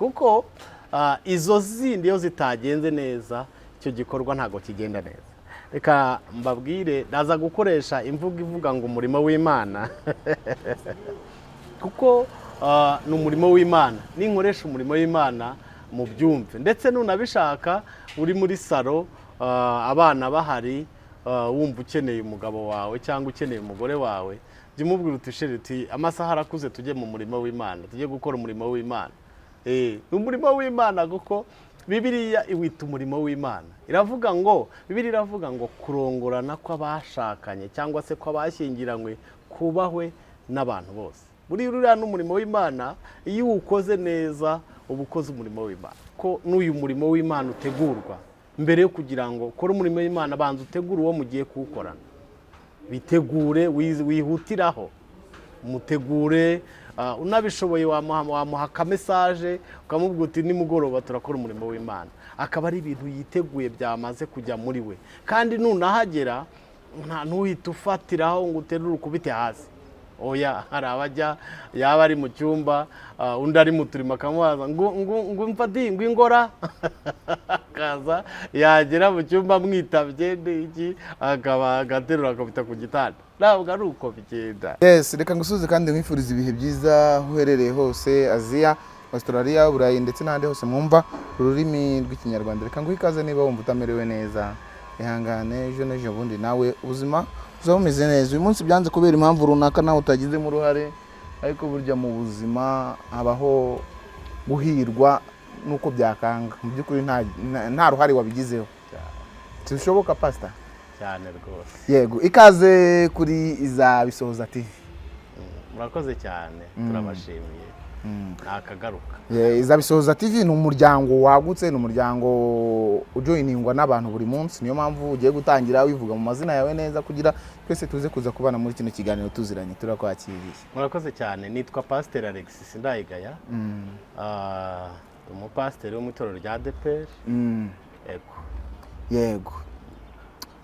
kuko izo zindi iyo zitagenze neza icyo gikorwa ntabwo kigenda neza. Reka mbabwire ndaza gukoresha imvugo ivuga ngo umurimo w'Imana kuko ni umurimo w'Imana. Ninkoresha umurimo w'Imana mu byumve, ndetse nunabishaka uri muri salo abana bahari wumva ukeneye umugabo wawe cyangwa ukeneye umugore wawe, jya umubwira uti amasaha arakuze tujye mu murimo w'Imana, tujye gukora umurimo w'Imana. Ni umurimo w'Imana kuko Bibiliya iwita umurimo w'Imana. Bibiliya iravuga ngo kurongorana kw'abashakanye cyangwa se kw'abashyingiranywe kubahwe n'abantu bose. Buriya n'umurimo w'Imana iyo uwukoze neza uba ukoze umurimo w'Imana. Ko n'uyu murimo w'Imana utegurwa mbere yo kugira ngo ukore umurimo w'Imana, banza utegure uwo mugiye kuwukorana. Bitegure, wihutiraho, mutegure. Unabishoboye wamuha ka message ukamubwira uti nimugoroba turakora umurimo w'Imana, akaba ari ibintu yiteguye byamaze kujya muri we. Kandi nunahagera ntuhite ufatiraho ngo uterure ukubite hasi. Oya, hari abajya yaba ari mu cyumba undi ari mu turimo akamubaza ngo mfati ngo ingora akaza yagera mu cyumba mwitabye iki akaba agaterura akabita ku gitanda. Ntabwo ari uko bigenda. Yes, reka ngusuze kandi nkwifuriza ibihe byiza uherereye hose, Aziya, Australia, Burayi ndetse n'ahandi hose mwumva ururimi rw'Ikinyarwanda. Reka nguhe ikaze niba wumva utamerewe neza, ihangane ejo n'ejo bundi nawe ubuzima uzaba umeze neza. Uyu munsi byanze kubera impamvu runaka nawe utagizemo uruhare, ariko burya mu buzima habaho guhirwa nuko byakanga. Mu by'ukuri nta ruhare wabigizeho. Tushoboka pastor cyane rwose. Yego, ikaze kuri Izabisohoza TV. Murakoze cyane, turabashimiye. Nakagaruka. Izabisohoza TV ni umuryango wagutse, ni umuryango ujoiningwa n'abantu buri munsi. Niyo mpamvu ugiye gutangira wivuga mu mazina yawe neza kugira twese tuze kuza kubana muri kino kiganiro tuziranye. Turakwakiriye. Murakoze cyane. Nitwa Pastor Alexis Ndayigaya. Umupasiteri wo mu itorero rya ADEPR. Yego.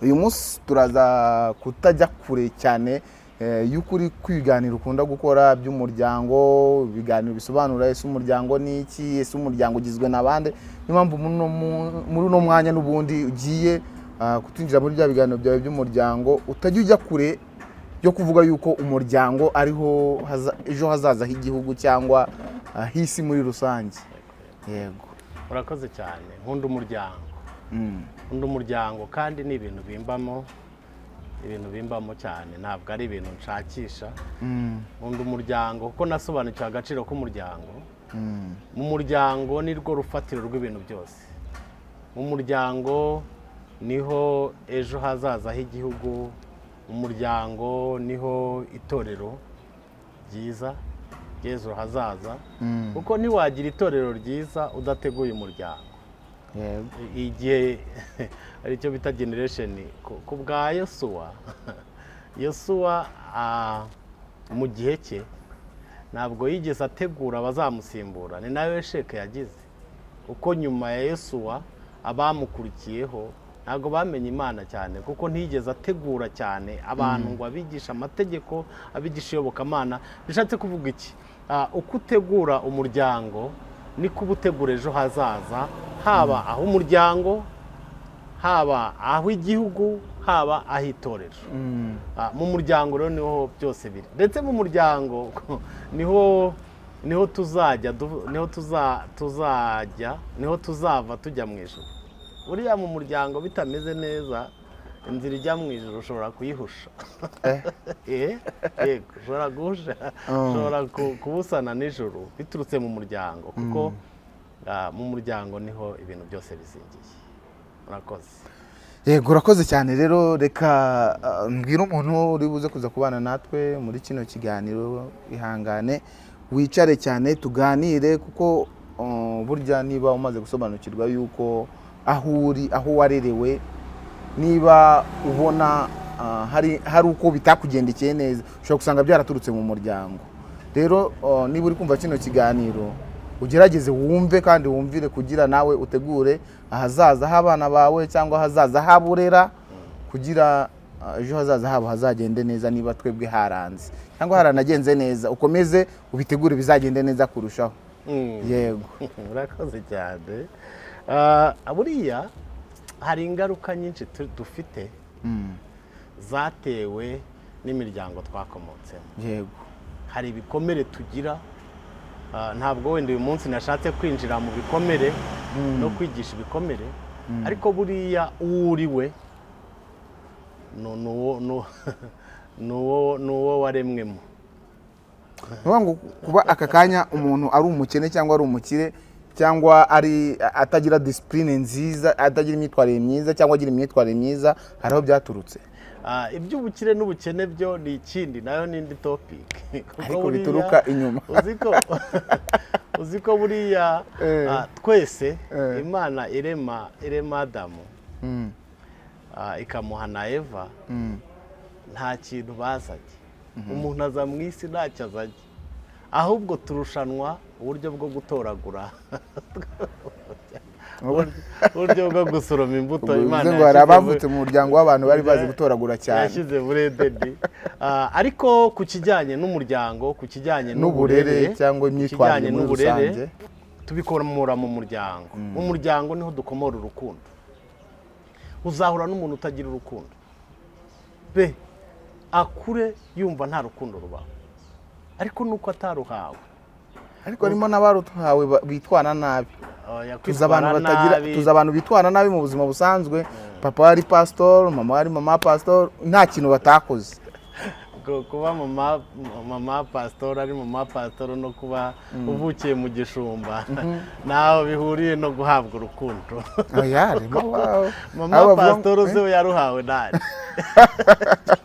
Uyu munsi turaza kutajya kure cyane y'ukuri kwiganira ukunda gukora by'umuryango, ibiganiro bisobanura ese umuryango ni iki, ese umuryango ugizwe n'abande. Niyo mpamvu muri uno mwanya n'ubundi ugiye kutinjira muri bya biganiro byawe by'umuryango, utajya ujya kure yo kuvuga yuko umuryango ariho ejo hazaza h'igihugu cyangwa h'isi muri rusange. Yego. Murakoze cyane. Nkunda umuryango. Nkunda umuryango kandi ni ibintu bimbamo cyane, ntabwo ari ibintu nshakisha. Nkunda umuryango kuko nasobanukiwe agaciro k'umuryango. Mu muryango ni rwo rufatiro rw'ibintu byose. Mu muryango niho ejo hazaza h'igihugu. Mu muryango niho itorero ryiza ry'ejo hazaza. Kuko ntiwagira itorero ryiza udateguye umuryango. Igihe ari cyo bita generation ku bwa Yosuwa mu gihe cye ntabwo yigeze ategura abazamusimbura. Ni nawe sheke yagize, kuko nyuma ya Yosuwa abamukurikiyeho ntabwo bamenye Imana cyane, kuko ntiyigeze ategura cyane abantu ngo abigishe amategeko, abigishe iyobokamana. Bishatse kuvuga iki? Uko utegura umuryango niko uba utegura ejo hazaza, haba aho umuryango, haba aho igihugu, haba aho itorero. Mu muryango rero niho byose biri, ndetse mu muryango niho tuzava tujya mu ijuru. Buriya mu muryango bitameze neza, inzira ijya mu ijuru ushobora kuyihusha. Yego, ushobora guhusha, ushobora kubusana n'ijuru biturutse mu muryango, kuko mu muryango niho ibintu byose bizingiye. Murakoze. Yego, urakoze cyane. Rero reka mbwira umuntu uri buze kuza kubana natwe muri kino kiganiro, ihangane wicare cyane tuganire, kuko burya niba umaze gusobanukirwa yuko aho uri, aho warerewe, niba ubona hari uko bitakugendekeye neza, ushobora gusanga byaraturutse mu muryango. Rero niba uri kumva kino kiganiro, ugerageze wumve kandi wumvire kugira nawe utegure ahazaza h'abana bawe cyangwa ahazaza haburera, kugira ejo hazaza habo hazagende neza. Niba twebwe haranze cyangwa haranagenze neza, ukomeze ubitegure bizagende neza kurushaho. yego urakoze cyane. Buriya hari ingaruka nyinshi dufite zatewe n'imiryango twakomotsemo. yego Hari ibikomere tugira, ntabwo wenda uyu munsi nashatse kwinjira mu bikomere no kwigisha ibikomere, ariko buriya uwo uri we ni uwo waremwemo. ngo kuba aka kanya umuntu ari umukene cyangwa ari umukire cyangwa ari atagira disipurine nziza, atagira imyitwarire myiza cyangwa agira imyitwarire myiza, hari aho byaturutse. Iby'ubukire n'ubukene byo ni ikindi, nayo n'indi topiki, ariko bituruka inyuma. uzi ko buriya twese Imana irema Adamu ikamuha na Eva, nta kintu bazanye. Umuntu aza mu isi ntacyo azanye, ahubwo turushanwa uburyo bwo gutoragura, uburyo bwo gusoroma imbuto. Imana ngo hari abavutse mu muryango w'abantu bari bazi gutoragura cyane, yashyize muri Edeni. Ariko ku kijyanye n'umuryango, ku kijyanye n'uburere cyangwa imyitwarire muri rusange, tubikomora mu muryango. Mu muryango niho dukomora urukundo. Uzahura n'umuntu utagira urukundo be, akure yumva nta rukundo rubaho, ariko nuko ataruhawe. ariko harimo n'abaruhawe bitwara nabi. tuzi abantu bitwara nabi mu buzima busanzwe. Papa wari pastor, mama wari mama pastor, nta kintu batakoze. Kuba mama pastor ari mama pastor no kuba uvukiye mu gishumba naho bihuriye no guhabwa urukundo. Mama pastor uzi yaruhawe nari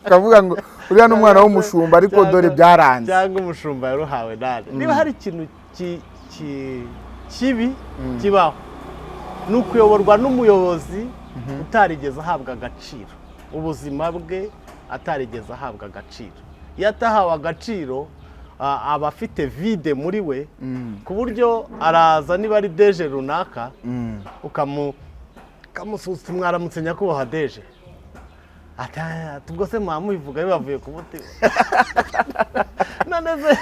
kavuga ngo uriya n'umwana w'umushumba, ariko dore byaranze. Cyangwa umushumba yaruhawe nari. Niba hari ikintu kibi kibaho, ni ukuyoborwa n'umuyobozi utarigeze ahabwa agaciro, ubuzima bwe atarigeze ahabwa agaciro. Iyo atahawe agaciro aba afite vide muri we, ku buryo araza niba ari deje runaka ukamususa, mwaramutse nyakubahwa deje, ubwo se mwamubivuga bibavuye ku mutima, none se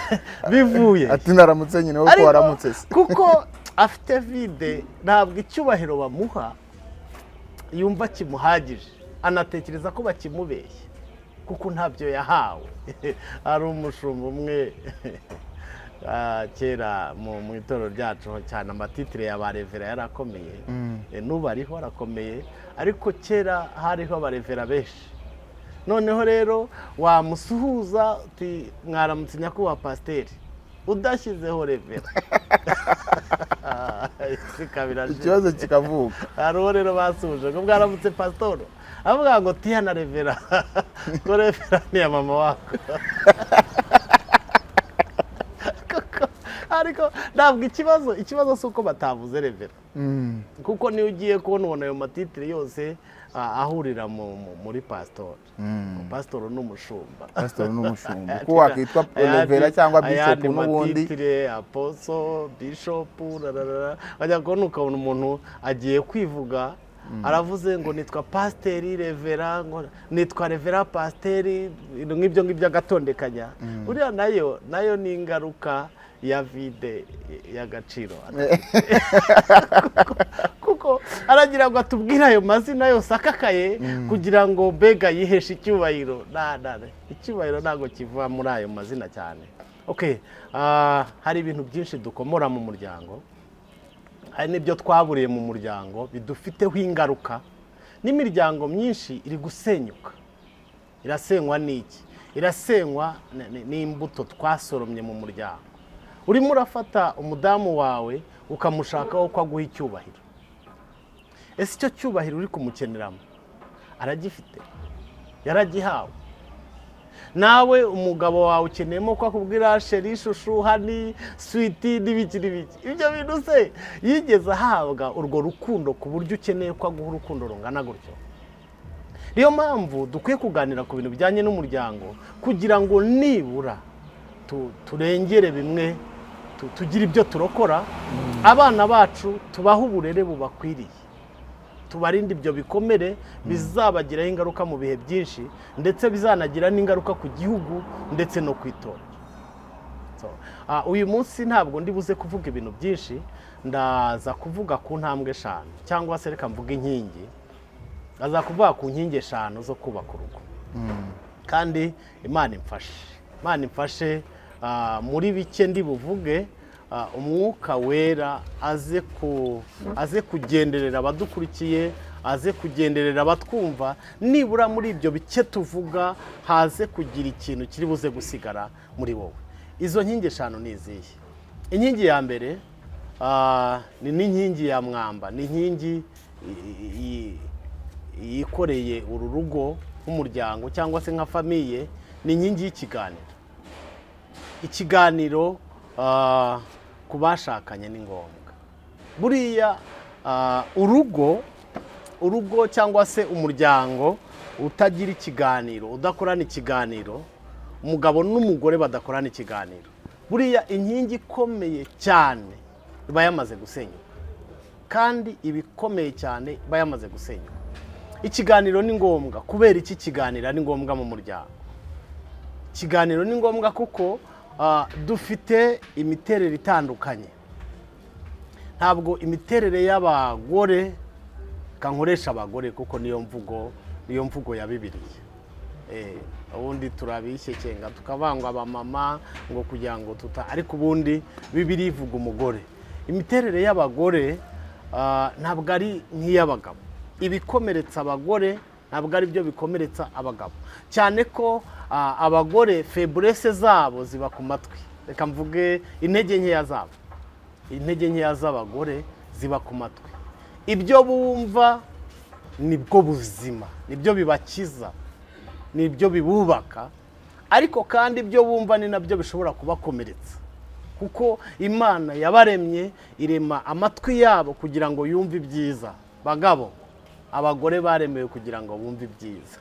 bivuye ati naramutse nyine uko waramutse se, kuko afite vide. Ntabwo icyubahiro bamuha yumva kimuhagije, anatekereza ko bakimubeshye kuko ntabyo yahawe. Hari umushumba umwe kera mu itorero ryacu cyane, amatitire ya barevera yarakomeye, n'ubu ariho arakomeye, ariko kera hariho abarevera benshi. Noneho rero wamusuhuza uti mwaramutse nyakubahwa pasiteri, udashyizeho revera ikibazo kikavuka. hari uwo rero basuhuje ngo mwaramutse pasitoro, avuga ngo tihana revera, ngo revera ni ya mama wako. Ariko ntabwo ikibazo si uko batavuze revera, kuko niyo ugiye kubona ubona ayo matitire yose ahurira muri pasitori. Pasitori n'umushumba, uko wakitwa revera cyangwa bishopu n'ubundi, matitire aposo, bishopu, wajya kubona ukabona umuntu agiye kwivuga, aravuze ngo nitwa pasiteri revera, ngo nitwa revera pasiteri, nk'ibyo ngibyo agatondekanya. Buriya nayo ni ingaruka ya vide y'agaciro, kuko aragira ngo atubwire ayo mazina yose akakaye kugira ngo mbega yiheshe icyubahiro. Icyubahiro ntabwo kiva muri ayo mazina cyane. Hari ibintu byinshi dukomora mu muryango, hari n'ibyo twaburiye mu muryango bidufiteho ingaruka. N'imiryango myinshi iri gusenyuka. Irasenywa n'iki? Irasenywa n'imbuto twasoromye mu muryango. Urimo urafata umudamu wawe ukamushakaho ko aguha icyubahiro. Ese icyo cyubahiro uri kumukeneramo aragifite? Yaragihawe? Nawe umugabo wawe ukeneyemo ko akubwira sheri, shushu, hani, switi n'ibiki n'ibiki, ibyo bintu se yigeze ahabwa urwo rukundo ku buryo ukeneye ko aguha urukundo rungana gutyo? Niyo mpamvu dukwiye kuganira ku bintu bijyanye n'umuryango, kugira ngo nibura turengere bimwe, tugira ibyo turokora, abana bacu tubaha uburere bubakwiriye, tubarinde ibyo bikomere bizabagiraho ingaruka mu bihe byinshi, ndetse bizanagira n'ingaruka ku gihugu ndetse no ku itorero. uyu munsi ntabwo ndi buze kuvuga ibintu byinshi, ndaza kuvuga ku ntambwe 5 cyangwa se reka mvuga inkingi, ndaza kuvuga ku nkingi 5 zo kubaka urugo. Kandi Imana imfashe muri bike ndi buvuge, umwuka wera aze kugenderera abadukurikiye, aze kugenderera abatwumva, nibura muri ibyo bike tuvuga haze kugira ikintu kiri buze gusigara muri wowe. Izo nkingi 5 ni izihe? Inkingi ya mbere ni n'inkingi ya mwamba, ni inkingi yikoreye uru rugo nk'umuryango cyangwa se nka famiye, ni inkingi y'ikiganiro. Ikiganiro ku bashakanye ni ngombwa. Buriya urugo cyangwa se umuryango utagira ikiganiro, udakorana ikiganiro, umugabo n'umugore badakorana ikiganiro, buriya inkingi ikomeye cyane iba yamaze gusenyuka, kandi ibikomeye cyane iba yamaze gusenyuka. Ikiganiro ni ngombwa. Kubera iki kiganiro ni ngombwa mu muryango? Ikiganiro ni ngombwa kuko dufite imiterere itandukanye. Ntabwo imiterere y'abagore, kankoresha abagore kuko niyo mvugo ya Bibiliya. Ubundi turabishyekenga tukavangwa abamama ngo kugira ngo ariko ubundi Bibiliya ivuga umugore. Imiterere y'abagore ntabwo ari nk'iy'abagabo. Ibikomeretsa abagore ntabwo ari byo bikomeretsa abagabo, cyane ko abagore faiblesse zabo ziba ku matwi. Reka mvuge intege nkeya zabo. Intege nkeya z'abagore ziba ku matwi. Ibyo bumva nibwo buzima, nibyo bibakiza, nibyo bibubaka, ariko kandi ibyo bumva ni nabyo bishobora kubakomeretsa, kuko Imana yabaremye irema amatwi yabo kugira ngo yumve ibyiza. Bagabo, abagore baremewe kugira ngo bumve ibyiza.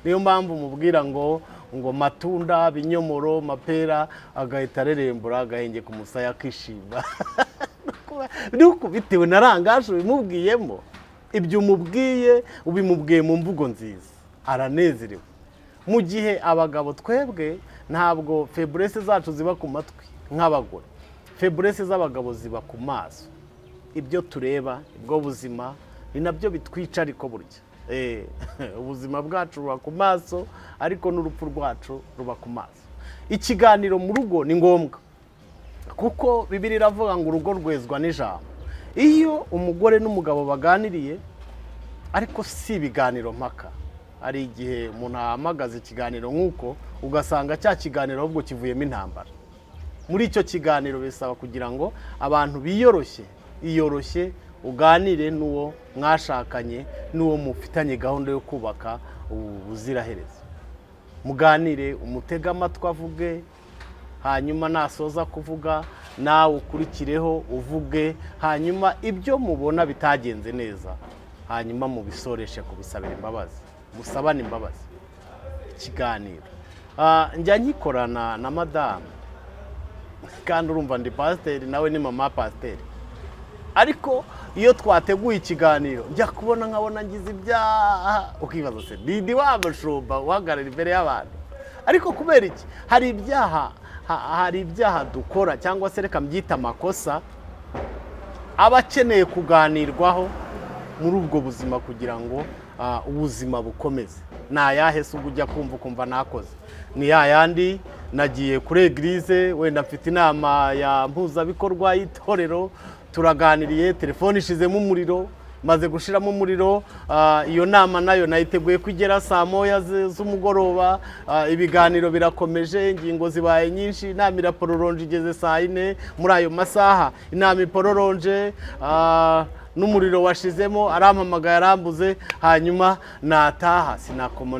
Niyo mpamvu mubwira ngo matunda, binyomoro, mapera, agahita arerembura, agahenge ku musaya akishima. Nuko bitewe na rangaje ubimubwiyemo, ibyo umubwiye ubimubwiye mu mvugo nziza, aranezerewe. Mu gihe abagabo twebwe ntabwo faiblesse zacu ziba ku matwi nk'abagore. Faiblesse z'abagabo ziba ku maso. Ibyo tureba, ibwo buzima ni nabyo bitwica, ariko burya ubuzima bwacu ruba ku maso, ariko n'urupfu rwacu ruba ku maso. Ikiganiro mu rugo ni ngombwa, kuko Bibiliya iravuga ngo urugo rwezwa n'ijambo. Iyo umugore n'umugabo baganiriye, ariko si ibiganiro mpaka, hari igihe umuntu ahamagaza ikiganiro nk'uko ugasanga cya kiganiro ahubwo kivuyemo intambara. Muri icyo kiganiro bisaba kugira ngo abantu iyoroshye uganire n'uwo mwashakanye, n'uwo mufitanye gahunda yo kubaka ubuziraherezo. Muganire, umutega amatwi avuge, hanyuma nasoza kuvuga nawe ukurikireho uvuge, hanyuma ibyo mubona bitagenze neza, hanyuma mubisoreshe kubisabira imbabazi, musabane imbabazi. Ikiganiro njya nyikorana na madamu, kandi urumva ndi pasiteri nawe ni mama pasiteri, ariko iyo twateguye ikiganiro njya kubona nkabona ngize ibyaha, ukibaza se Didi wa mushumba uhagarara imbere y'abantu. Ariko kubera iki? Hari ibyaha dukora, cyangwa se reka mbyita amakosa, aba akeneye kuganirwaho muri ubwo buzima kugira ngo ubuzima bukomeze. Ni ayahe se ujya kumva ukumva nakoze? Ni yayandi nagiye kuri eglise, wenda mfite inama ya mpuzabikorwa y'itorero, turaganiriye, telefone ishizemo umuriro, maze gushiramo umuriro, iyo nama nayo nayiteguye kugera saa 9 z'umugoroba, ibiganiro birakomeje, ingingo zibaye nyinshi, inama irapororonje igeze saa 4. Muri ayo masaha inama ipororonje, n'umuriro washizemo, arampamagaye arambuze, hanyuma nataha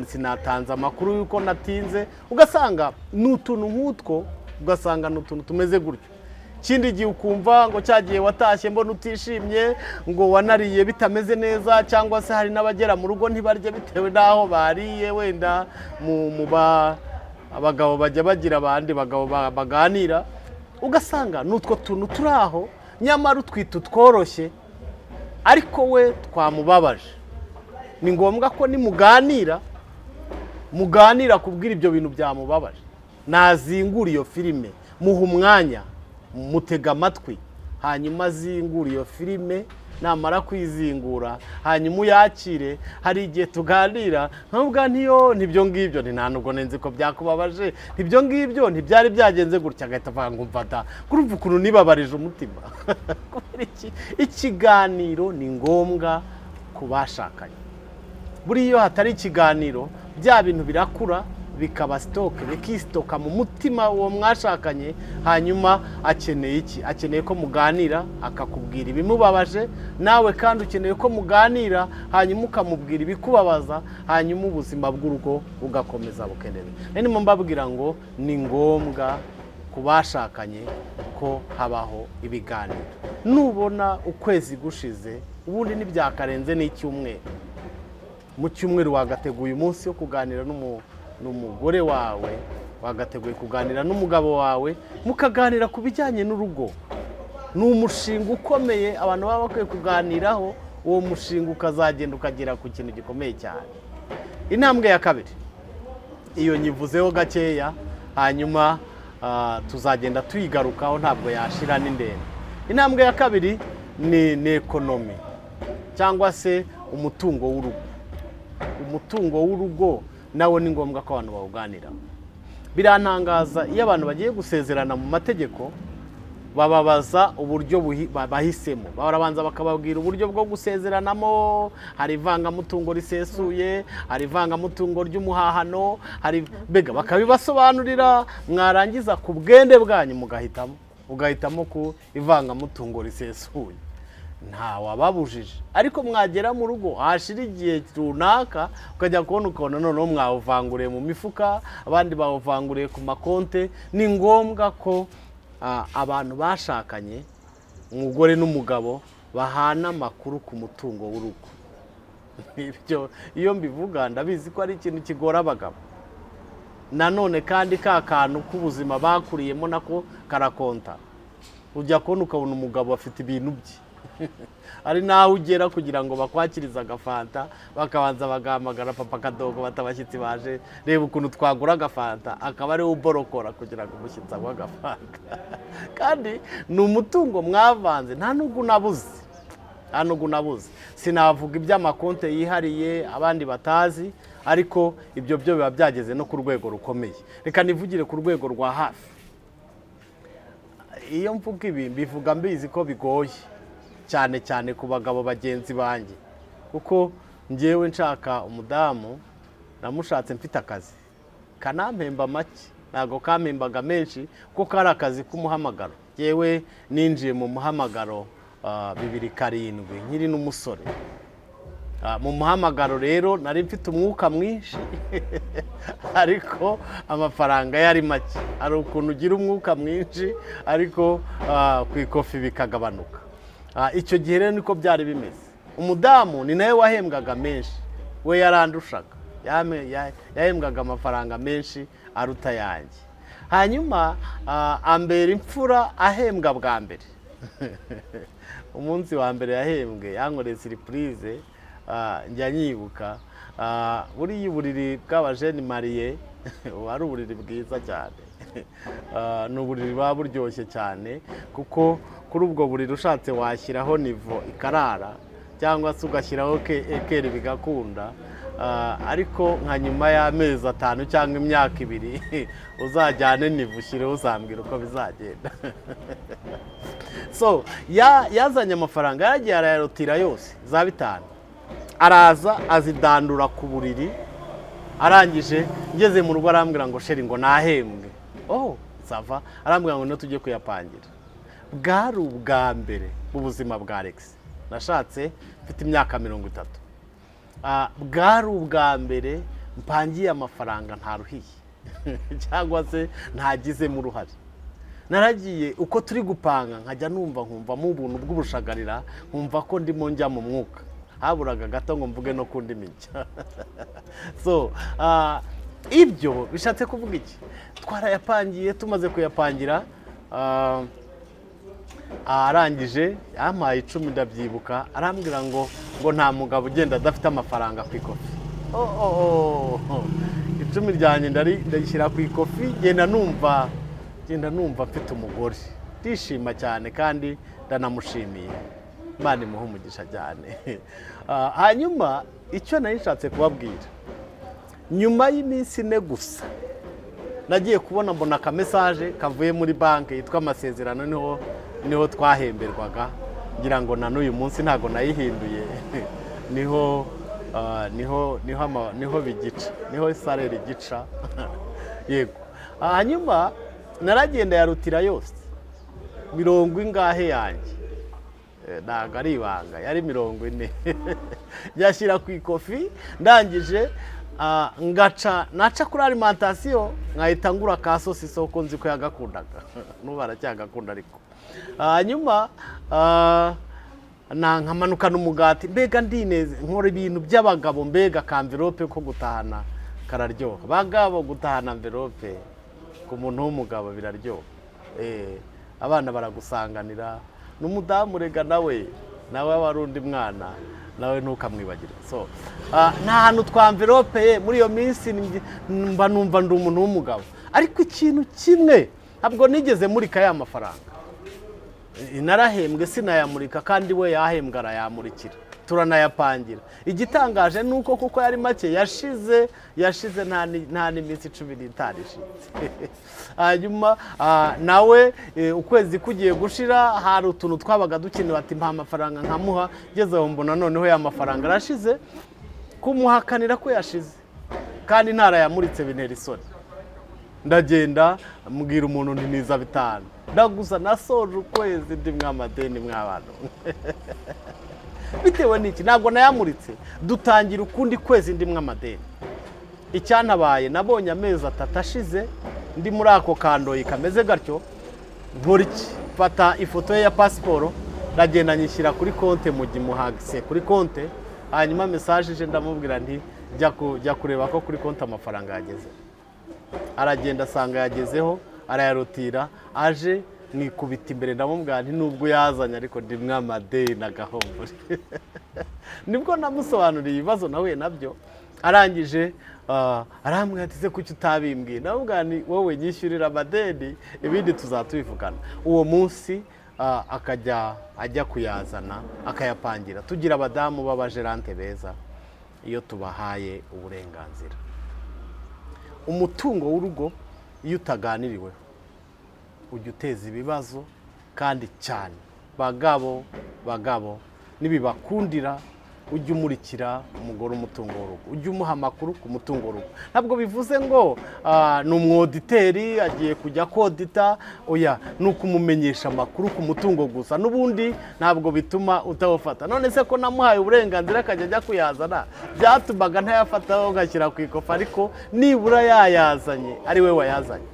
sinatanze amakuru yuko natinze. Ugasanga n'utuntu nk'utwo, ugasanga n'utuntu tumeze gutyo. Kindi gihe ukumva ngo cyagiye watashye mbona utishimye, ngo wanariye bitameze neza, cyangwa se hari n'abagera mu rugo ntibarye bitewe naho bariye, wenda abagabo bajya bagira abandi bagabo baganira, ugasanga n'utwo tuntu turaho, nyamara utwita tworoshye, ariko we twamubabaje. Ni ngombwa ko muganira kubwira ibyo bintu byamubabaje, nazingura iyo filime, muha umwanya, mutega amatwi, hanyuma azingura iyo filime, namara kwizingura hanyuma uyakire. Hari igihe tuganira nkavuga ntibyo ngibyo, nta nubwo nenze ko byakubabaje, ntibyo ngibyo ntibyari byagenze gutya, agahita avuga ngo mfata kurumva ukuntu nibabarije umutima. Ikiganiro ni ngombwa ku bashakanye. Buriya iyo hatari ikiganiro bya bintu birakura bikaba sitoke, bikisitoka mu mutima uwo mwashakanye. Hanyuma akeneye iki? Akeneye ko muganira, akakubwira ibimubabaje, nawe kandi ukeneye ko muganira hanyuma ukamubwira ibikubabaza, hanyuma ubuzima bw'urugo bugakomeza bukeneye. Nimo mbabwira ngo ni ngombwa ku bashakanye ko habaho ibiganiro. Nubona ukwezi gushize ubundi ntibyakarenze n'icyumweru, mu cyumweru wagateguye umunsi wo kuganira n'umugore wawe, wagateguye kuganira n'umugabo wawe, mukaganira ku bijyanye n'urugo. Ni umushinga ukomeye abantu baba bakwiye kuganiraho, uwo mushinga ukazagenda ukagera ku kintu gikomeye cyane. Intambwe ya kabiri iyo nyivuzeho gakeya, hanyuma tuzagenda tuyigarukaho, ntabwo yashira n'indende. Intambwe ya kabiri ni ekonomi cyangwa se umutungo w'urugo. Umutungo w'urugo nawe ni ngombwa ko abantu bawuganiraho. Birantangaza iyo abantu bagiye gusezerana mu mategeko, bababaza uburyo bahisemo. Barabanza bakababwira uburyo bwo gusezeranamo, hari ivangamutungo risesuye, hari ivangamutungo ry'umuhahano, bega bakabibasobanurira. Mwarangiza ku bwende bwanyu mugahitamo ku ivangamutungo risesuye. Nta wababujije, ariko mwagera mu rugo hashira igihe runaka ukajya kubona noneho mwawuvanguriye mu mifuka, abandi bawuvanguriye ku makonte. Ni ngombwa ko abantu bashakanye, umugore n'umugabo, bahana amakuru ku mutungo w'urugo. Iyo mbivuga ndabizi ko ari ikintu kigora abagabo. Nanone kandi ka kantu k'ubuzima bakuriyemo nako karakonta. Ujya kubona ukabona umugabo afite ibintu bye, ari naho ugera kugira ngo bakwakirize agafanta, bakabanza bagahamagara papa Kadogo batabashyitsi baje, reba ukuntu twagura agafanta, akaba ariwe uborokora kugira ngo umushyitsi agwe agafanta. Kandi ni umutungo mwavanze, nta nubwo unabuze. Sinavuga iby'amakonte yihariye abandi batazi, ariko ibyo byo biba byageze no ku rwego rukomeye. Reka nivugire ku rwego rwa hafi. Iyo mvuga ibi mbivuga mbizi ko bigoye cyane cyane ku bagabo bagenzi banjye, kuko njyewe nshaka umudamu namushatse mfite akazi kanampemba make, ntago kampembaga menshi kuko kari akazi k'umuhamagaro. Yewe ninjiye mu muhamagaro 2007 nkiri n'umusore. Mu muhamagaro rero nari mfite umwuka mwinshi ariko amafaranga yari make. Hari ukuntu ugira umwuka mwinshi ariko ku ikofi bikagabanuka. Icyo gihe rero niko byari bimeze. Umudamu ni nawe wahembwaga menshi, we yarandushaga, yahembwaga amafaranga menshi aruta yanjye. Hanyuma ambera imfura ahembwa bwa mbere. Umunsi wa mbere yahembwe yankoreye surprise, njya nyibuka. Buriya uburiri bw'abajeni mariye wari uburiri bwiza cyane. Ni uburiri buba buryoshye cyane, kuko kuri ubwo buriri ushatse washyiraho nivo ikarara, cyangwa se ugashyiraho ekeri bigakunda. Ariko nka nyuma y'amezi 5 cyangwa imyaka 2 uzajyane nivo ushyireho, uzambwira uko bizagenda. So yazanye amafaranga, yagiye arayarotira yose za 5, araza azidandura ku buriri. Arangije ngeze mu rugo arambwira ngo sheri ngo nahembwe. Sava, arambwira ngo no tujye kuyapangira. Bwari ubwa mbere mu buzima bwa Alex nashatse mfite imyaka 30. Bwari ubwa mbere mpangiye amafaranga ntaruhiye cyangwa se ntagizemo uruhare. Naragiye uko turi gupanga nkajya nkumva mu buntu bw'ubushagarira, nkumva ko ndimo njya mu mwuka. Haburaga gato ngo mvuge no kundi mijya. So ibyo bishatse kuvuga iki? Twarayapangiye, tumaze kuyapangira, arangije yampaye 10 ndabyibuka. Arambwira ngo nta mugabo ugenda adafite amafaranga ku ikofi. 10 ryanjye ndarishyira ku ikofi, genda numva ngenda numva mfite umugore ndishima cyane kandi ndanamushimiye, Imana imuhe umugisha cyane. Hanyuma icyo nari nshatse kubabwira, nyuma y'iminsi ine gusa nagiye kubona mbona akamesaje kavuye muri banki yitwa Amasezerano, niho twahemberwaga, ngira ngo na n'uyu munsi ntago nayihinduye niho bigica, niho salary gica yego. Hanyuma naragenda yarutira yose 40 ingahe yanjye, ntago ari ibanga, yari 40 yashyira ku ikofi, ndangije naca kuri alimentation nkahita ngura ka sosiso ko nzi ko yagakundaga n'ubu aracyagakunda ariko. Hanyuma nkamanuka n'umugati, mbega ndineze, nkora ibintu by'abagabo, mbega ka envelope ko gutahana kararyoha. Bagabo gutahana envelope ku muntu w'umugabo biraryoha. Abana baragusanganira, n'umudamu rega nawe warundi mwana nawe ntukamwibagire. So nta hantu twa envelope muri iyo minsi mba numva ndi umuntu w'umugabo, ariko ikintu kimwe ntabwo nigeze murika ya mafaranga. Narahembwe sinayamurika, kandi we yahembwa arayamurikira, turanayapangira. Igitangaje nuko kuko yari make yashize nta n'iminsi 15 ishize. Hanyuma nawe ukwezi kugiye gushira, hari utuntu twabaga dukenewe, ati mpa amafaranga nkamuha, gezeho mbona noneho ya mafaranga arashize, kumuhakanira ko yashize kandi ntarayamuritse bintera isoni. Ndagenda mbwira umuntu nti niza 5, ndaguza nasoje ukwezi ndi mwamadeni mw'abantu. Bitewe n'iki ntabwo nayamuritse, dutangira ukundi kwezi ndi mwamadeni. Icyantabaye nabonye amezi 3 ashize ndi muri ako kandoyi kameze gatyo, nkora iki? Fata ifoto ye ya pasiporo, ndagenda nyishyira kuri konte mu gimuhagise kuri konte. Hanyuma message je ndamubwira nti jya kureba ko kuri konte amafaranga yageze. Aragenda asanga yagezeho, arayarutira, aje nikubita imbere ndamubwira nti nubwo yazanye ariko ndi mwamadeni na gahombore. Nibwo namusobanuriye ibibazo nawe nabyo, arangije arambwira ati se kuki utabimbwiye? Ndamubwira nti wowe nyishyurira amadeni, ibindi tuzatubivugana. Uwo munsi ajya kuyazana akayapangira. Tugira abadamu b'abajerante beza iyo tubahaye uburenganzira. Umutungo w'urugo iyo utaganiriwe ujya uteza ibibazo kandi cyane. Bagabo nibibakundira ujya umurikira umugore umutungo w'urugo, ujya umuha amakuru ku mutungo w'urugo. Ntabwo bivuze ngo ni umwoditeri agiye kujya kodita, oya, ni ukumumenyesha amakuru ku mutungo gusa, n'ubundi ntabwo bituma utawufata. None se ko namuhaye uburenganzira akajya ajya kuyazana, byatumaga ntayafataho ngashyira ku ikofa, ariko nibura yayazanye ari we wayazanye.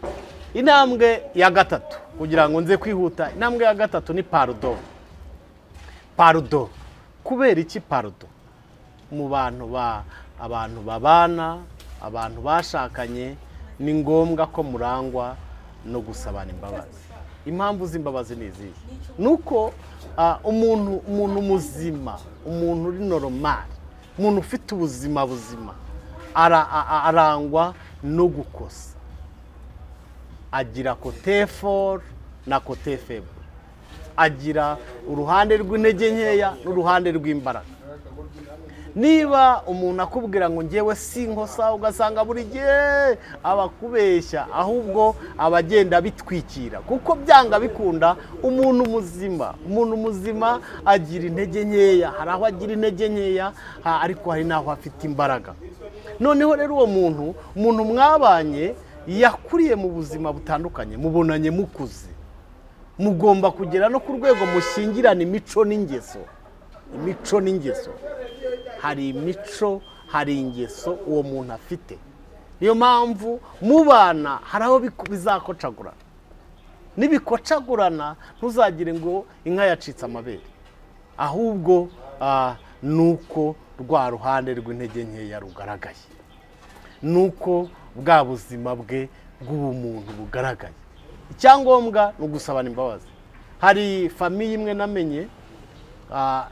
Intambwe ya 3 kugira ngo nze kwihuta, intambwe ya 3 ni pardon. Kubera iki pardon? Mu abantu babana, abantu bashakanye, ni ngombwa ko murangwa no gusabana imbabazi. Impamvu z'imbabazi ni izihe? Nuko umuntu muzima, umuntu uri normal, umuntu ufite ubuzima arangwa no gukosa. Agira côté fort na côté faible, agira uruhande rw'intege nkeya n'uruhande rw'imbaraga. Niba umuntu akubwira ngo ngewe sinkosa, ugasanga buri gihe abakubeshya, ahubwo abagenda bitwikira, kuko byanga bikunda umuntu muzima agira intege nkeya. Hari aho agira intege nkeya, ariko hari naho afite imbaraga. Noneho rero uwo muntu mwabanye yakuriye mu buzima butandukanye, mubonanye mukuze, mugomba kugera no ku rwego mushyingirana imico n'ingeso. Hari imico, hari ingeso uwo muntu afite. Niyo mpamvu mubana hari aho bizakocagurana. Nibikocagurana ntuzagire ngo inka yacitse amabere, ahubwo nuko rwa ruhande rw'intege nkeya rugaragaye, nuko bwa buzima bwe bw'ubumuntu bugaragaye. Icyangombwa ni ugusabana imbabazi. Hari famiye imwe namenye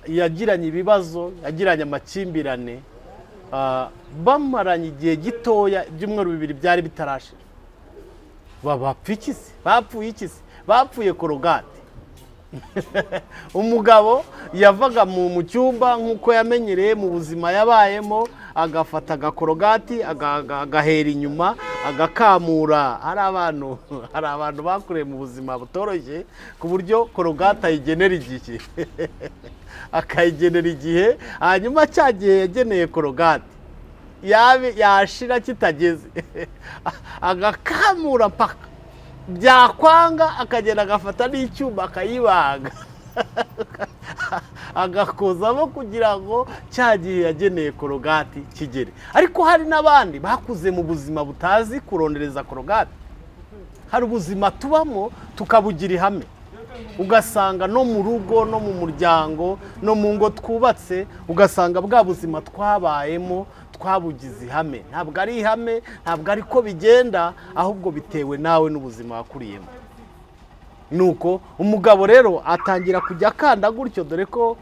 yagiranye ibibazo, yagiranye amakimbirane, bamaranye igihe gitoya, ibyumweru 2 byari bitarashira. bapfa iki se? Bapfuye iki se? Bapfuye korogate. Umugabo yavaga mu cyumba nk'uko yamenyereye mu buzima yabayemo, agafata agakorogati agahera inyuma agakamura. Hari abantu bakuriye mu buzima butoroshye ku buryo korogati ayigenera igihe akayigenera igihe, hanyuma cya gihe yageneye korogati yashira kitageze agakamura paka, byakwanga akagenda agafata n'icyuma akayibaga agakozamo kugira ngo cya gihe yageneye korogati kigere. Ariko hari n'abandi bakuze mu buzima butazi kurondereza korogati. Hari ubuzima tubamo tukabugira ihame, ugasanga no mu rugo no mu muryango no mu ngo twubatse, ugasanga bwa buzima twabayemo twabugize ihame. Ntabwo ari ihame, ntabwo ari ko bigenda, ahubwo bitewe nawe n'ubuzima wakuriyemo. Nuko umugabo rero atangira kujya akanda gutyo, dore ko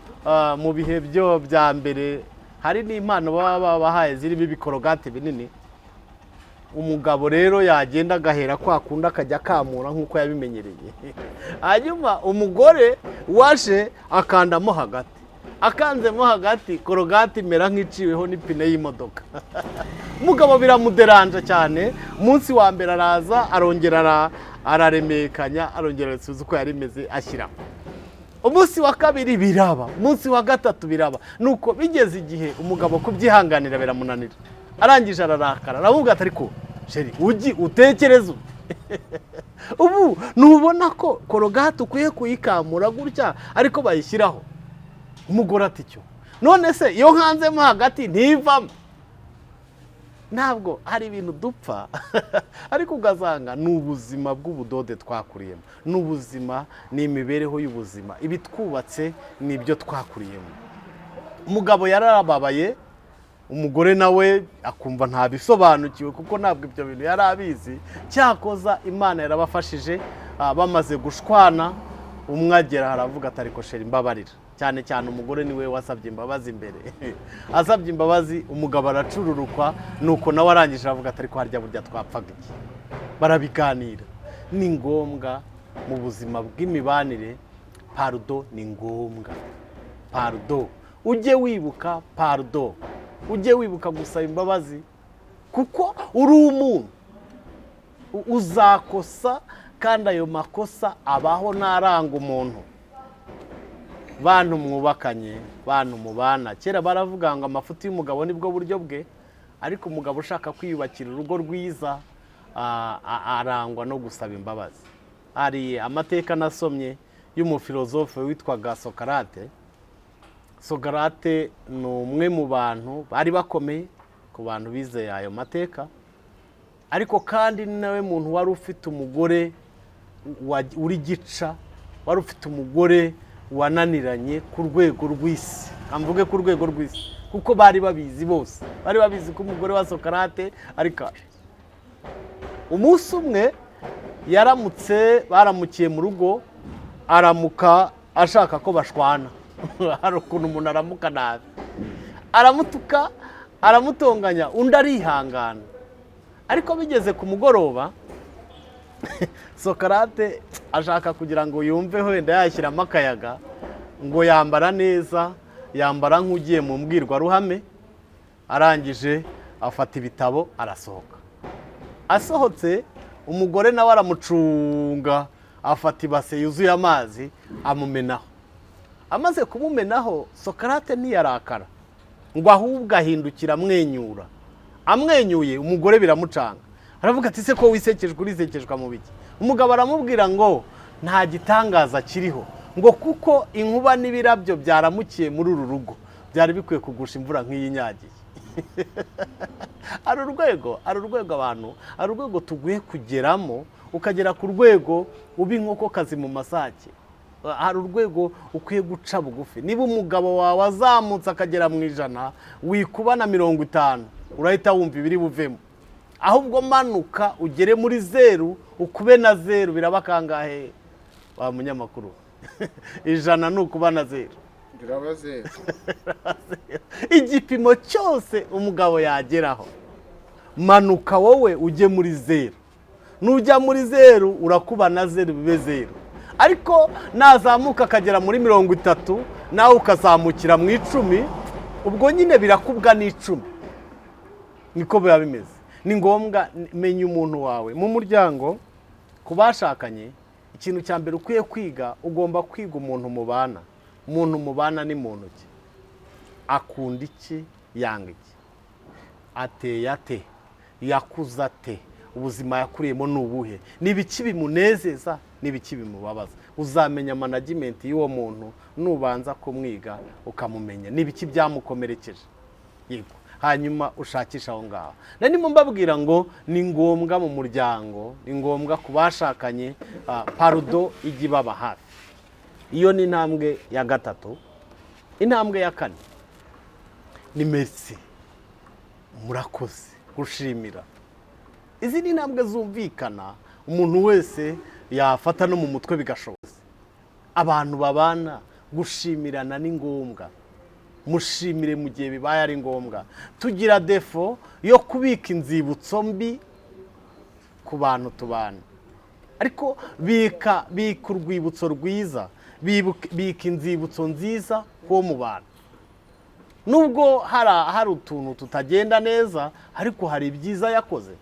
mu bihe byo bya mbere hari n'impano baba bahaye zirimo ibikorogati binini. Umugabo rero yagenda agahera kwa kundi akajya akamura nk'uko yabimenyereye. Hanyuma umugore waje akandamo hagati, akanzemo hagati, korogati imera nk'iciweho n'ipine y'imodoka. Umugabo biramuderanja cyane. Umunsi wa mbere araza arongera araremekanya, arongera arasubiza uko yari imeze ashyiraho. Umunsi wa kabiri biraba, umunsi wa gatatu biraba. Nuko bigeze igihe umugabo kubyihanganira biramunanira, arangije ararakara, aravuga ati ariko sheri ugi utekereza ubu nubona ko korogati ukwiye kuyikamura gutya ariko bayishyiraho? Umugore ati cyo none se iyo nkanzemo hagati ntivamo? Ntabwo hari ibintu dupfa ariko ugasanga ni ubuzima bw'ubudode twakuriyemo, ni ubuzima, ni imibereho y'ubuzima, ibi twubatse nibyo twakuriyemo. Umugabo yarababaye, umugore nawe akumva ntabisobanukiwe kuko ntabwo ibyo bintu yari abizi. Cyakoza Imana yarabafashije, bamaze gushwana umwe agera haravuga ati ariko sheri mbabarira. Cyane cyane umugore niwe wasabye imbabazi imbere. Asabye imbabazi umugabo aracururukwa, nuko nawe arangije aravuga ati ariko harya burya twapfaga iki? Barabiganira. Ni ngombwa mu buzima bw'imibanire, pardon ni ngombwa. Pardon, ujye wibuka pardon, ujye wibuka gusaba imbabazi kuko uri umuntu, uzakosa kandi ayo makosa abaho naranga umuntu. Bantu mwubakanye, bantu mubana, kera baravuga ngo amafuti y'umugabo nibwo buryo bwe, ariko umugabo ushaka kwiyubakira urugo rwiza arangwa no gusaba imbabazi. Hari amateka nasomye y'umufilozofe witwaga Sokarate. Sokarate ni umwe mu bantu bari bakomeye ku bantu bizeye ayo mateka, ariko kandi ni nawe muntu wari ufite umugore uri gica, wari ufite umugore wananiranye ku rwego rw'isi. Amvuge ku rwego rw'isi kuko bari babizi bose, bari babizi ko umugore wa Sokarate ari kaje. Umunsi umwe baramukiye mu rugo, aramuka ashaka ko bashwana. Hari ukuntu umuntu aramuka nabi, aramutuka, aramutonganya, undi arihangana. Ariko bigeze ku mugoroba Sokarate ashaka kugira ngo yumve wenda yashyiramo akayaga, ngo yambara neza, yambara nk'ugiye mu mbwirwaruhame, arangije afata ibitabo arasohoka. Asohotse umugore nawe aramucunga, afata ibase yuzuye amazi amumenaho. Amaze kumumenaho Sokarate ntiyarakara, ngo ahubwo ahindukira amwenyura. Amwenyuye umugore biramucanga, aravuga ati se ko wisekejwe urisekejwe mu biki? Umugabo aramubwira ngo nta gitangaza kiriho, ngo kuko inkuba n'ibirabyo byaramukiye muri uru rugo, byari bikwiye kugusha imvura nk'iyi nyagiye. Ari urwego abantu, ari urwego tuguye kugeramo, ukagera ku rwego uba inkokokazi mu masake. Hari urwego ukwiye guca bugufi. Niba umugabo wawe azamutse akagera mu 100, wikuba na 50, urahita wumva ibiri buvemo. Ahubwo manuka ugere muri 0, ukube na 0, biraba kangahe wa munyamakuru? 100 nukuba na 0. Biraba 0. Igipimo cyose umugabo yageraho, manuka wowe ujye muri 0. nujya muri 0 urakuba na 0 bibe 0, ariko nazamuka akagera muri 30 nawe ukazamukira mu 10, ubwo nyine birakubwa n'10. Niko biba bimeze. Ni ngombwa menya umuntu wawe mu muryango. Kubashakanye, ikintu cya mbere ukwiye kwiga, ugomba kwiga umuntu mubana. Umuntu mubana ni muntu ki? Akunda iki? Yanga iki? Ateye ate? Yakuza ate? Ubuzima yakuriyemo nubuhe? Nibiki bimunezeza, nibiki bimubabaza? Uzamenya management y'uwo muntu nubanza kumwiga ukamumenya. Nibiki byamukomerekeje? Yego. Hanyuma ushakisha aho ngaho. Nanimo mbabwira ngo ni ngombwa mu muryango, ni ngombwa kubashakanye pardon igi baba hafi. Iyo ni intambwe ya 3. Intambwe ya 4 ni merci. Murakoze, gushimira. Izi ni intambwe zumvikana umuntu wese yafata no mu mutwe bigashoboza. Abantu babana gushimirana ni ngombwa. Mushimire mu gihe bibaye ari ngombwa. Tugira defo yo kubika inzibutso mbi ku bantu tubana, ariko bika urwibutso rwiza, bika inzibutso nziza ko mu bantu. Nubwo hari utuntu tutagenda neza, ariko hari ibyiza yakoze,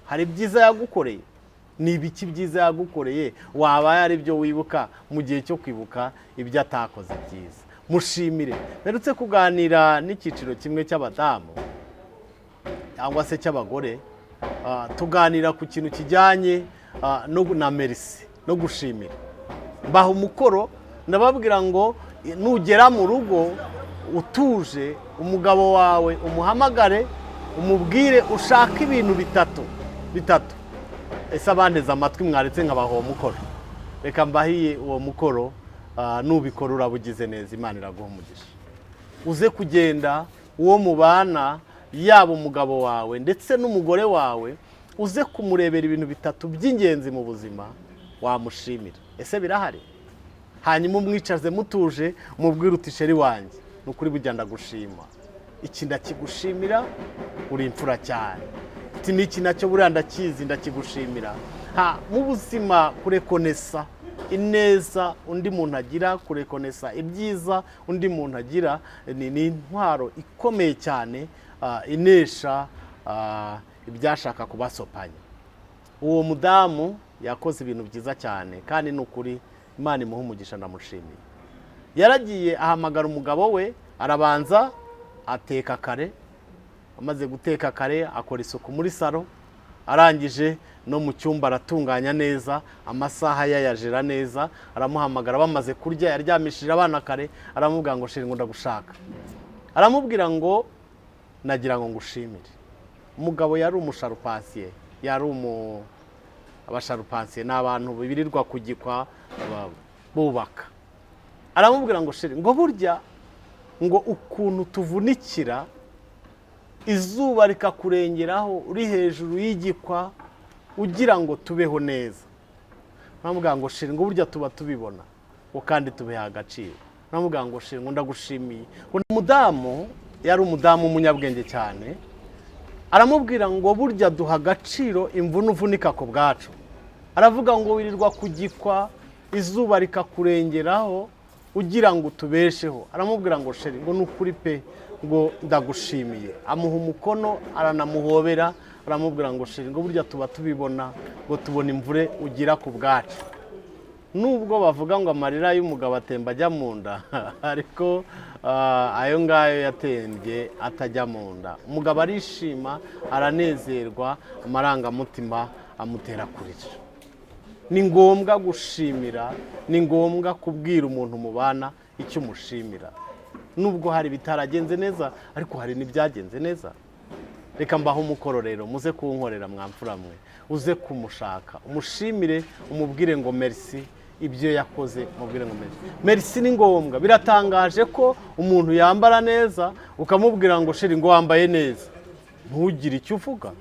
hari ibyiza yagukoreye. Ni ibiki byiza yagukoreye wabaye ari byo wibuka mu gihe cyo kwibuka ibyo atakoze byiza. Mushimire. Nerutse kuganira n'icyiciro kimwe cy'abadamu cyangwa se cy'abagore, tuganira ku kintu kijyanye na merci no gushimira. Baha umukoro, ndababwira ngo nugera mu rugo utuje, umugabo wawe umuhamagare, umubwire ushaka ibintu bitatu. Ese abandeze amatwi mwaretse nkabaha uwo mukoro. Reka mbahiye uwo mukoro. Nubikora urabugize neza, Imana iraguha umugisha. Uze kugenda uwo mubana, yaba umugabo wawe ndetse n'umugore wawe, uze kumurebera ibintu 3 by'ingenzi mu buzima, wamushimira. Ese birahari? Hanyuma umwicaze mutuje, umubwire uti sheri wanjye, nukuri burya ndagushima. Iki ndakigushimira, uri imfura cyane. Ati niki nacyo buriya ndakizi, ndakigushimira. Mu buzima kurekonesa ineza undi muntu agira, kurekonesa ibyiza undi muntu agira, ni intwaro ikomeye cyane inesha ibyashaka kubasopanya. Uwo mudamu yakoze ibintu byiza cyane, kandi nukuri Imana imuha umugisha, ndamushimiye. Yaragiye ahamagara umugabo we, arabanza ateka kare. Amaze guteka kare akora isuku muri salo, arangije no mu cyumba aratunganya neza, amasaha yayajira neza. Aramuhamagara bamaze kurya, yaryamishije abana kare, aramubwira ngo sheri ngo ndagushaka. Aramubwira ngo nagira ngo ngushimire. Umugabo yari umusharupansiye, abasharupansiye ni abantu birirwa kugikwa bubaka. Aramubwira ngo sheri ngo burya ngo ukuntu tuvunikira, izuba rikakurengeraho uri hejuru y'igikwa ugira ngo tubeho neza. Aramubwira ngo sheri ngo burya tuba tubibona ngo kandi tubeha agaciro. Aramubwira ngo sheri ngo ndagushimiye. Umudamu yari umudamu umunyabwenge cyane. Aramubwira ngo burya duha agaciro imvune uvunika ku bwacu. Aravuga ngo wirirwa kugikwa, izuba rikakurengeraho ugira ngo tubesheho. Aramubwira ngo sheri ngo nukuri pe ngo ndagushimiye. Amuha umukono, aranamuhobera. Aramubwira ngo sheri ngo burya tuba tubibona ngo tubona imvure ugira ku bwacu. Nubwo bavuga ngo amarira y'umugabo atemba ajya mu nda, ariko ayo ngayo yatembye atajya mu nda. Umugabo arishima, aranezerwa, amarangamutima amutera kurira. Ni ngombwa gushimira, ni ngombwa kubwira umuntu mubana icyo umushimira. Nubwo hari bitaragenze neza, ariko hari n'ibyagenze neza. Reka mbaho umukoro rero, muze kunkorera mwamfura mwe. Uze kumushaka, umushimire, umubwire ngo merci. Ibyo yakoze mubwire ngo merci. Merci ni ngombwa. Biratangaje ko umuntu yambara neza ukamubwira ngo sheri ngo wambaye neza, ntugire icyo uvuga,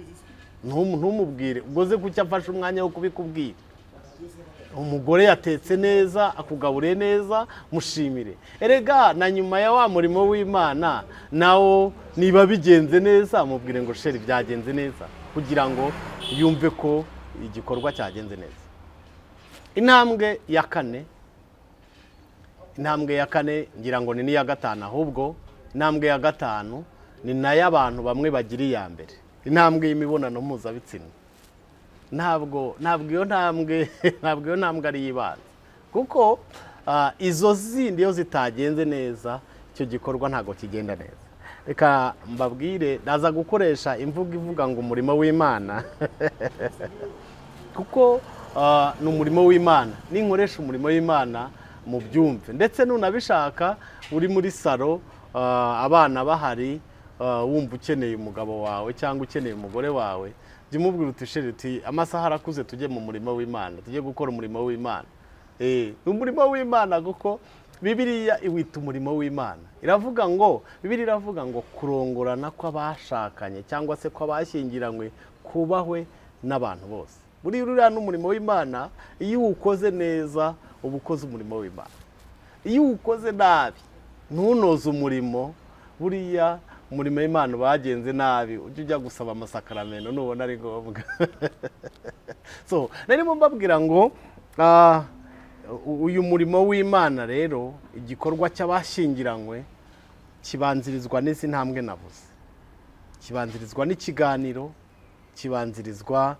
ntumubwire. Ugoze kucyo afashe umwanya wo kubikubwira. Umugore yatetse neza, akugaburiye neza, mushimire. Erega na nyuma ya wa murimo w'Imana nawo niba bigenze neza, mubwire ngo sheri byagenze neza, kugira ngo yumve ko igikorwa cyagenze neza. Intambwe ya kane ngira ngo ni n'iya gatanu, ahubwo intambwe ya gatanu ni nayo abantu bamwe bagira iya mbere, intambwe y'imibonano mpuzabitsina. ntabwo iyo ntambwe ari iyibanza, kuko izo zindi iyo zitagenze neza icyo gikorwa ntabwo kigenda neza. Reka mbabwire, naza gukoresha imvugo ivuga ngo umurimo w'Imana kuko ni umurimo w'Imana. Ninkoresha umurimo w'Imana mu byumve, ndetse nunabishaka uri muri salo, abana bahari, wumva ukeneye umugabo wawe cyangwa ukeneye umugore wawe, jya umubwira uti sheri, uti amasaha arakuze, tujye mu murimo w'Imana, tujye gukora umurimo w'Imana. Ni umurimo w'Imana kuko Bibiliya iwita umurimo w'Imana. Bibiliya iravuga ngo kurongorana kw'abashakanye cyangwa se kw'abashyingiranywe kubahwe n'abantu bose. Buriya uriya n'umurimo w'Imana, iyo uwukoze neza uba ukoze umurimo w'Imana. Iyo uwukoze nabi ntunoze umurimo, buriya umurimo w'Imana bagenze nabi, ujye ujya gusaba amasakaramentu nubona ari ngombwa. So narimo mbabwira ngo uyu murimo w'Imana rero, igikorwa cy'abashyingiranywe kibanzirizwa n'izi ntambwe navuze, kibanzirizwa n'ikiganiro, kibanzirizwa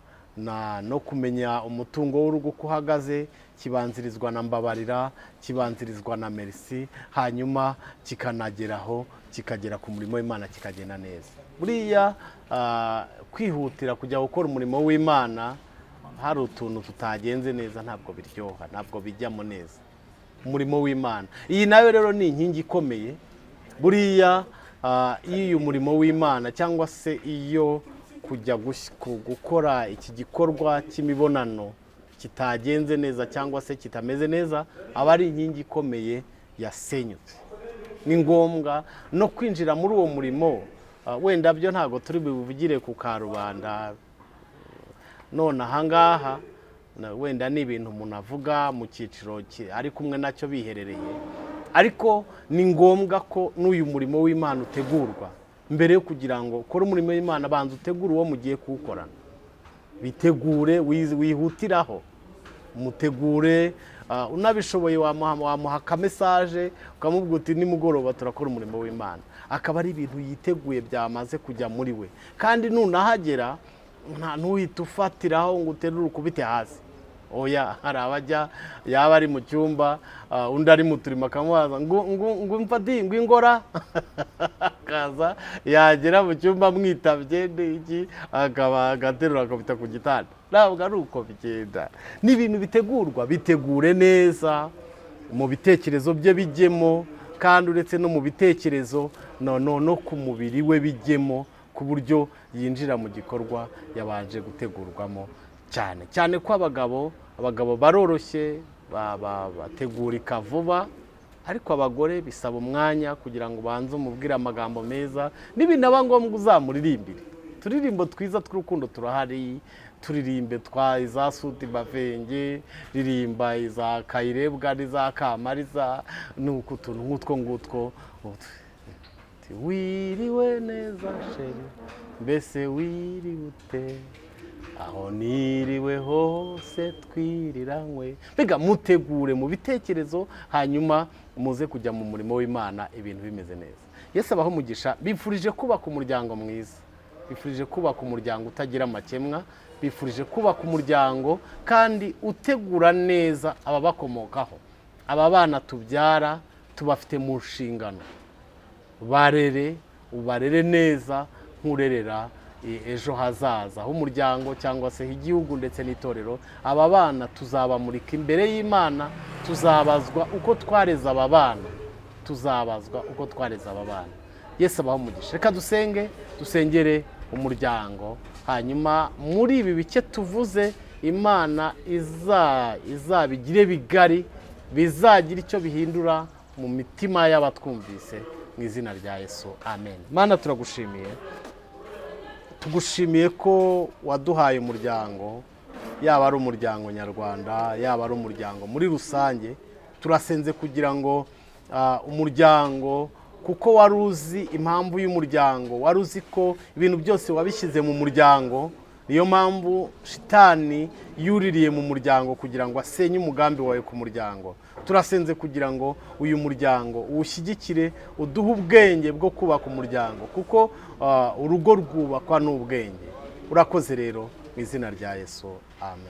no kumenya umutungo w'urugo uko uhagaze, kibanzirizwa na mbabarira, kibanzirizwa na merci, hanyuma kikanageraho kikagera ku murimo w'Imana kikagenda neza. Buriya kwihutira kujya gukora umurimo w'Imana hari utuntu tutagenze neza, ntabwo biryoha, ntabwo bijyamo neza umurimo w'Imana. Iyi nayo rero ni inkingi ikomeye. Buriya iyo uyu murimo w'Imana cyangwa se iyo kujya gukora iki gikorwa cy'imibonano kitagenze neza cyangwa se kitameze neza, aba ari inkingi ikomeye yasenyutse. Ni ngombwa no kwinjira muri uwo murimo, wenda byo ntabwo turi bivugire ku karubanda none ahangaha, wenda ni ibintu umuntu avuga mu cyiciro ari kumwe nacyo biherereye, ariko ni ngombwa ko n'uyu murimo w'Imana utegurwa. Mbere yo kugira ngo ukore umurimo w'Imana, banza utegure uwo mugiye kuwukorana. Bitegure, wihutiraho, mutegure. Unabishoboye wamuha akamesaje ukamubwira uti nimugoroba turakora umurimo w'Imana, akaba ari ibintu yiteguye byamaze kujya muri we. Kandi nunahagera ntuhite ufatiraho ngo uterure ukubite hasi. Oya, hari abajya yaba ari mu cyumba, undi ari mu turimo akamubaza ngo mfati ngo ingora akaza, yagera mu cyumba mwitabye iki, akaba agaterura akabita ku gitanda. Ntabwo ari uko bigenda. Ni ibintu bitegurwa, bitegure neza, mu bitekerezo bye bijyemo, kandi uretse no mu bitekerezo no ku mubiri we bijyemo, ku buryo yinjira mu gikorwa yabanje gutegurwamo cyane ko abagabo baroroshye, bategurika vuba, ariko abagore bisaba umwanya kugira ngo ubanze umubwire amagambo meza, n'ibinaba ngombwa uzamuririmbire. Turirimbo twiza tw'urukundo turahari, turirimbe iza Sudi Bavenge, ririmba iza Kayirebwa n'iza Kamariza, nuko utuntu nk'utwo ngutwo. Wiriwe neza sheri, mbese wiriwe ute, aho niriwe hose twiriranywe. Mbega mutegure mu bitekerezo, hanyuma muze kujya mu murimo w'Imana ibintu bimeze neza. Yesu abaho umugisha. Bifurije kubaka umuryango mwiza, bifurije kubaka umuryango utagira amakemwa, bifurije kubaka umuryango kandi utegura neza ababakomokaho. Aba bana tubyara tubafite mu nshingano, ubarere neza nk'urerera ejo hazaza h'umuryango cyangwa se h'igihugu ndetse n'itorero. Aba bana tuzabamurika imbere y'Imana, tuzabazwa uko twareze aba bana, Yesu abaho umugisha. Reka dusengere umuryango, hanyuma muri ibi bice tuvuze Imana izabigire bigari, bizagira icyo bihindura mu mitima y'abatwumvise, mu izina rya Yesu, amen. Mana tugushimiye ko waduhaye umuryango, yaba ari umuryango nyarwanda, yaba ari umuryango muri rusange. Turasenze kugira ngo umuryango, kuko wari uzi impamvu y'umuryango, wari uzi ko ibintu byose wabishyize mu muryango, niyo mpamvu shitani yuririye mu muryango kugira ngo asenye umugambi wawe ku muryango. Turasenze kugira ngo uyu muryango uwushyigikire, uduhe ubwenge bwo kubaka umuryango, kuko urugo rwubakwa n'ubwenge. Urakoze rero mu izina rya Yesu, amen.